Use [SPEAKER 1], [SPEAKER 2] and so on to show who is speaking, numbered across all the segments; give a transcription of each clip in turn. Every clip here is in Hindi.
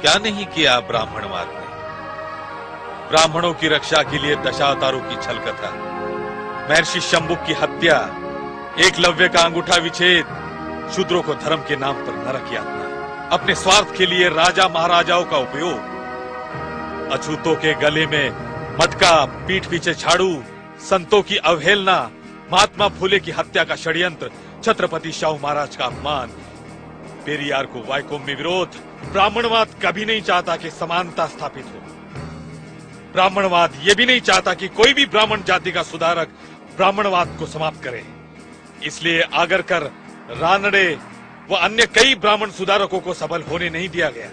[SPEAKER 1] क्या नहीं किया ब्राह्मणवाद ने। ब्राह्मणों की रक्षा के लिए दशावतारों की छल कथा, महर्षि शंभुक की हत्या, एकलव्य का अंगूठा विच्छेद, शूद्रों को धर्म के नाम पर नरक यातना, अपने स्वार्थ के लिए राजा महाराजाओं का उपयोग, अछूतों के गले में मटका, पीठ पीछे झाड़ू, संतों की अवहेलना, महात्मा फूले की हत्या का षड्यंत्र, छत्रपति शाहू महाराज का अपमान, पेरियार को वायकोम में विरोध। ब्राह्मणवाद कभी नहीं चाहता कि समानता स्थापित हो। ब्राह्मणवाद यह भी नहीं चाहता कि कोई भी ब्राह्मण जाति का सुधारक ब्राह्मणवाद को समाप्त करे। इसलिए आगरकर, रानड़े व अन्य कई ब्राह्मण सुधारकों को सफल होने नहीं दिया गया।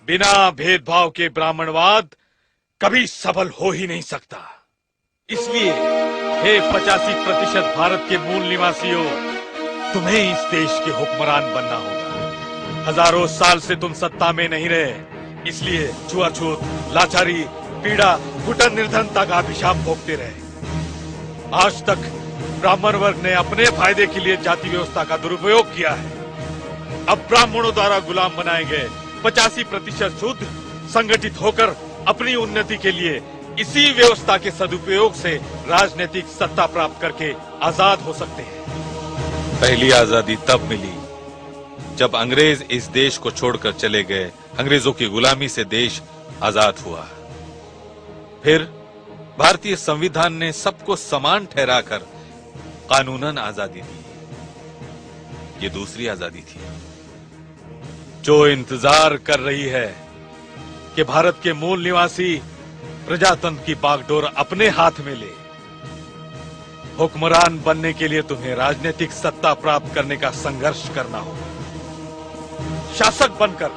[SPEAKER 1] बिना भेदभाव के ब्राह्मणवाद कभी सफल हो ही नहीं सकता। इसलिए हे 85% भारत के मूल निवासियों, तुम्हें इस देश के हुक्मरान बनना होगा। हजारों साल से तुम सत्ता में नहीं रहे, इसलिए छुआछूत, लाचारी, पीड़ा, घुटन, निर्धनता का अभिशाप भोगते रहे। आज तक ब्राह्मण वर्ग ने अपने फायदे के लिए जाति व्यवस्था का दुरुपयोग किया है। अब ब्राह्मणों द्वारा गुलाम बनाए गए 85% शूद्र संगठित होकर अपनी उन्नति के लिए इसी व्यवस्था के सदुपयोग से राजनीतिक सत्ता प्राप्त करके आजाद हो सकते हैं। पहली आजादी तब मिली जब अंग्रेज इस देश को छोड़कर चले गए। अंग्रेजों की गुलामी से देश आजाद हुआ। फिर भारतीय संविधान ने सबको समान ठहराकर कानूनन आजादी दी। ये दूसरी आजादी थी जो इंतजार कर रही है कि भारत के मूल निवासी प्रजातंत्र की बागडोर अपने हाथ में ले। हुक्मरान बनने के लिए तुम्हें राजनीतिक सत्ता प्राप्त करने का संघर्ष करना होगा। शासक बनकर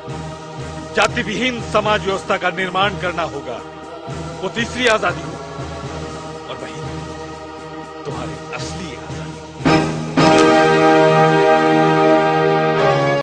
[SPEAKER 1] जाति विहीन समाज व्यवस्था का निर्माण करना होगा। वो तीसरी आजादी होगी और वही तुम्हारी असली